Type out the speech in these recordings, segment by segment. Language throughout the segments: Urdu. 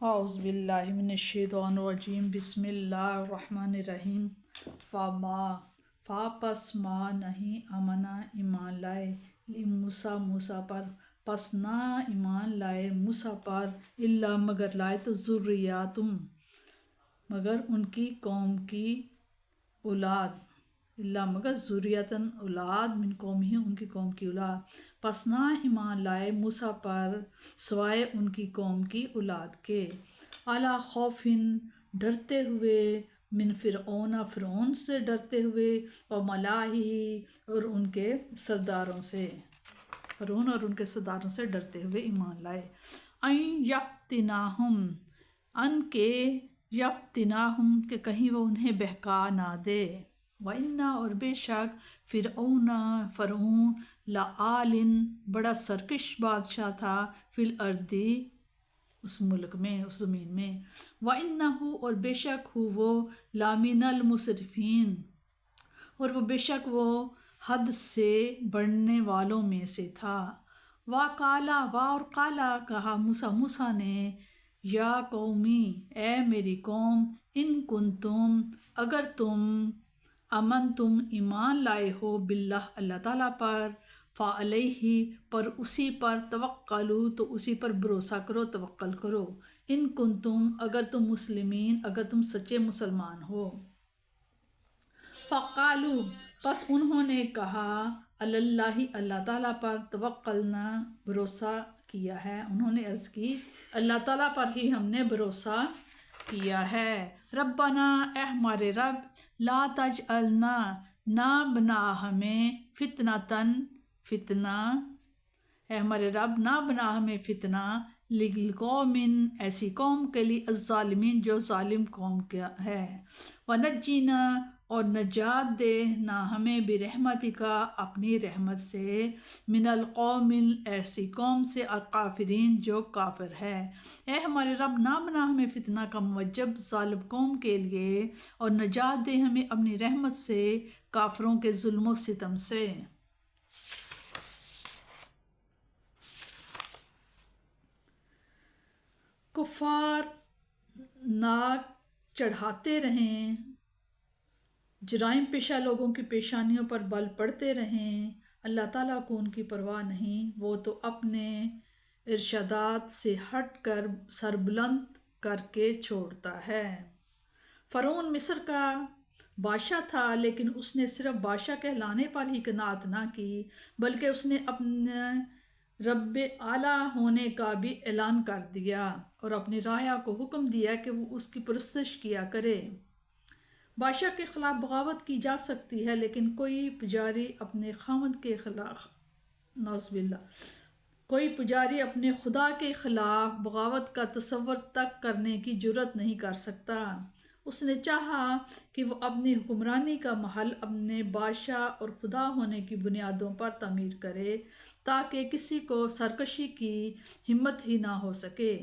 اعوذ باللہ من الشیطان الرجیم بسم اللہ الرحمن الرحیم فا پس ما نہیں امنا ایمان لائے موسیٰ موسیٰ پر، پس نہ ایمان لائے موسیٰ پر الا مگر لائے تو ذریاتم مگر ان کی قوم کی اولاد، اللہ مگر ذریتاً اولاد من قوم ہی ان کی قوم کی اولاد، پس نہ ایمان لائے موسیٰ پر سوائے ان کی قوم کی اولاد کے، علی خوفن ڈرتے ہوئے، من فرعون فرعون سے ڈرتے ہوئے، و ملائی اور ان کے سرداروں سے، فرعون اور ان کے سرداروں سے ڈرتے ہوئے ایمان لائے، این یفتناہم ان کے یفتناہم کہ کہیں وہ انہیں بہکا نہ دے، وَإِنَّا اور بے شک فرعون لعال بڑا سرکش بادشاہ تھا، فی الارض اس ملک میں اس زمین میں، وَإِنَّهُ اور بے شک ہو وہ لامن المسرفین اور وہ بے شک وہ حد سے بڑھنے والوں میں سے تھا، اور قالا کہا موسیٰ نے، یا قومی اے میری قوم، ان کنتم اگر تم امن تم ایمان لائے ہو باللہ اللہ تعالیٰ پر، فعلیہ پر اسی پر توکلوا تو اسی پر بھروسہ کرو توکل کرو، ان کنتم اگر تم مسلمین اگر تم سچے مسلمان ہو، فقالو پس انہوں نے کہا، اللہ اللہ تعالیٰ پر توکلنا بھروسہ کیا ہے، انہوں نے عرض کی اللہ تعالیٰ پر ہی ہم نے بھروسہ کیا ہے، ربنا اے ہمارے رب، لا تجعلنا نہ بنا ہمیں فتنتاً فتنہ، اے ہمارے رب نہ بنا ہمیں فتنہ، للقوم ایسی قوم کے لیے الظالمین جو ظالم قوم کیا ہے، ونجینا اور نجات دے نہ ہمیں برحمتک اپنی رحمت سے، من القوم ایسی قوم سے الکافرین جو کافر ہے، اے ہمارے رب نہ بنا ہمیں فتنہ کا موجب ظالم قوم کے لیے، اور نجات دے ہمیں اپنی رحمت سے کافروں کے ظلم و ستم سے۔ کفار ناک چڑھاتے رہیں، جرائم پیشہ لوگوں کی پیشانیوں پر بل پڑتے رہیں، اللہ تعالیٰ کو ان کی پرواہ نہیں، وہ تو اپنے ارشادات سے ہٹ کر سر بلند کر کے چھوڑتا ہے۔ فرعون مصر کا بادشاہ تھا، لیکن اس نے صرف بادشاہ کہلانے پر ہی قناعت نہ کی، بلکہ اس نے اپنے رب اعلیٰ ہونے کا بھی اعلان کر دیا اور اپنی رعایا کو حکم دیا کہ وہ اس کی پرستش کیا کرے۔ بادشاہ کے خلاف بغاوت کی جا سکتی ہے، لیکن کوئی پجاری اپنے خاوند کے خلاف نعوذ باللہ کوئی پجاری اپنے خدا کے خلاف بغاوت کا تصور تک کرنے کی جرات نہیں کر سکتا۔ اس نے چاہا کہ وہ اپنی حکمرانی کا محل اپنے بادشاہ اور خدا ہونے کی بنیادوں پر تعمیر کرے، تاکہ کسی کو سرکشی کی ہمت ہی نہ ہو سکے۔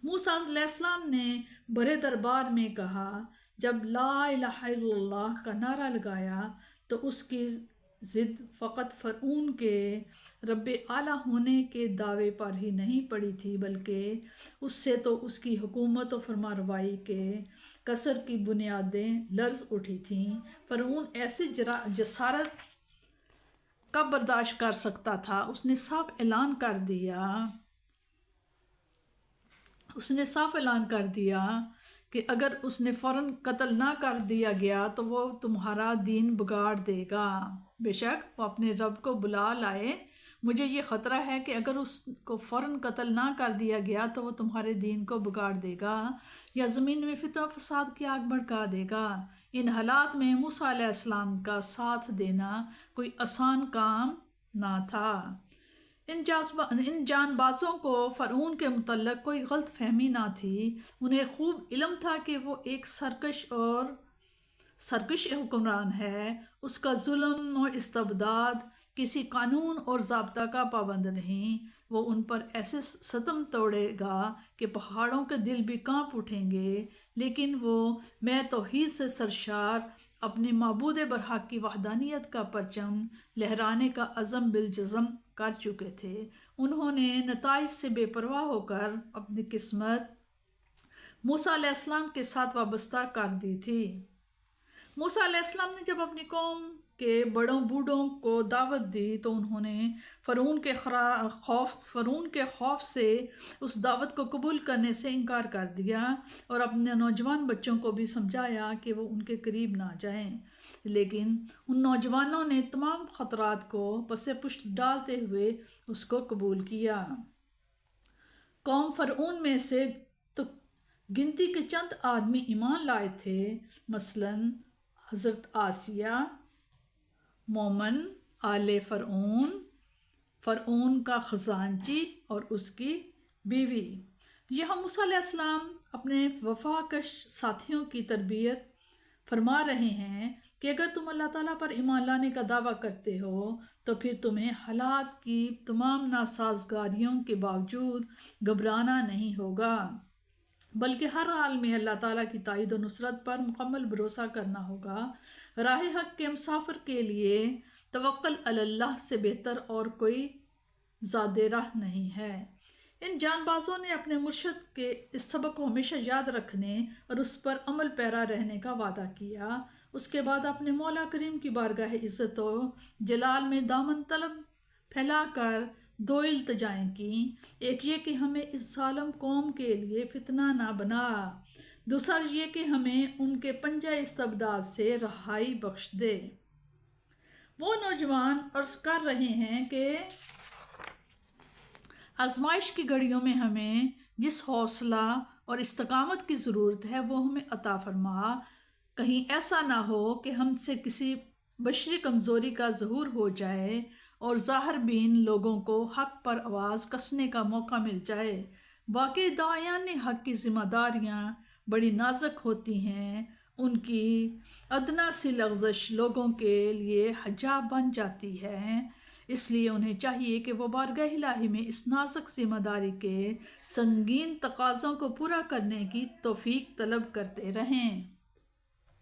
موسیٰ علیہ السلام نے بڑے دربار میں کہا، جب لا الہ الا اللہ کا نعرہ لگایا تو اس کی ضد فقط فرعون کے رب اعلیٰ ہونے کے دعوے پر ہی نہیں پڑی تھی، بلکہ اس سے تو اس کی حکومت و فرمانروائی کے کسر کی بنیادیں لرز اٹھی تھیں۔ فرعون ایسی جسارت کب برداشت کر سکتا تھا؟ اس نے صاف اعلان کر دیا کہ اگر اس نے فوراً قتل نہ کر دیا گیا تو وہ تمہارا دین بگاڑ دے گا، بے شک وہ اپنے رب کو بلا لائے، مجھے یہ خطرہ ہے کہ اگر اس کو فوراً قتل نہ کر دیا گیا تو وہ تمہارے دین کو بگاڑ دے گا یا زمین میں فتنہ و فساد کی آگ بھڑکا دے گا۔ ان حالات میں موسیٰ علیہ السلام کا ساتھ دینا کوئی آسان کام نہ تھا۔ ان جان بازوں کو فرعون کے متعلق کوئی غلط فہمی نہ تھی، انہیں خوب علم تھا کہ وہ ایک سرکش حکمران ہے، اس کا ظلم و استبداد کسی قانون اور ضابطہ کا پابند نہیں، وہ ان پر ایسے ستم توڑے گا کہ پہاڑوں کے دل بھی کانپ اٹھیں گے، لیکن وہ میں توحید سے سرشار اپنے معبود برحق کی وحدانیت کا پرچم لہرانے کا عزم بالجزم کر چکے تھے۔ انہوں نے نتائج سے بے پرواہ ہو کر اپنی قسمت موسیٰ علیہ السلام کے ساتھ وابستہ کر دی تھی۔ موسیٰ علیہ السلام نے جب اپنی قوم کے بڑوں بوڑھوں کو دعوت دی تو انہوں نے فرعون کے خوف سے اس دعوت کو قبول کرنے سے انکار کر دیا اور اپنے نوجوان بچوں کو بھی سمجھایا کہ وہ ان کے قریب نہ جائیں، لیکن ان نوجوانوں نے تمام خطرات کو پس پشت ڈالتے ہوئے اس کو قبول کیا۔ قوم فرعون میں سے تو گنتی کے چند آدمی ایمان لائے تھے، مثلاً حضرت آسیہ، مومن، آل فرعون کا خزانچی اور اس کی بیوی۔ یہاں موسیٰ علیہ السلام اپنے وفاکش ساتھیوں کی تربیت فرما رہے ہیں کہ اگر تم اللہ تعالیٰ پر ایمان لانے کا دعویٰ کرتے ہو تو پھر تمہیں حالات کی تمام ناسازگاریوں کے باوجود گھبرانا نہیں ہوگا، بلکہ ہر حال میں اللہ تعالیٰ کی تائید و نصرت پر مکمل بھروسہ کرنا ہوگا۔ راہ حق کے مسافر کے لیے توکل علی اللہ سے بہتر اور کوئی زاد راہ نہیں ہے۔ ان جان بازوں نے اپنے مرشد کے اس سبق کو ہمیشہ یاد رکھنے اور اس پر عمل پیرا رہنے کا وعدہ کیا۔ اس کے بعد اپنے مولا کریم کی بارگاہ عزت و جلال میں دامن طلب پھیلا کر دو التجائیں کیں، ایک یہ کہ ہمیں اس ظالم قوم کے لیے فتنہ نہ بنا، دوسرا یہ کہ ہمیں ان کے پنجہ استبداد سے رہائی بخش دے۔ وہ نوجوان عرض کر رہے ہیں کہ آزمائش کی گھڑیوں میں ہمیں جس حوصلہ اور استقامت کی ضرورت ہے وہ ہمیں عطا فرما، کہیں ایسا نہ ہو کہ ہم سے کسی بشری کمزوری کا ظہور ہو جائے اور ظاہر بین لوگوں کو حق پر آواز کسنے کا موقع مل جائے۔ باقی داعیان حق کی ذمہ داریاں بڑی نازک ہوتی ہیں، ان کی ادنا سی لغزش لوگوں کے لیے حجاب بن جاتی ہے، اس لیے انہیں چاہیے کہ وہ بارگاہ الہی میں اس نازک ذمہ داری کے سنگین تقاضوں کو پورا کرنے کی توفیق طلب کرتے رہیں۔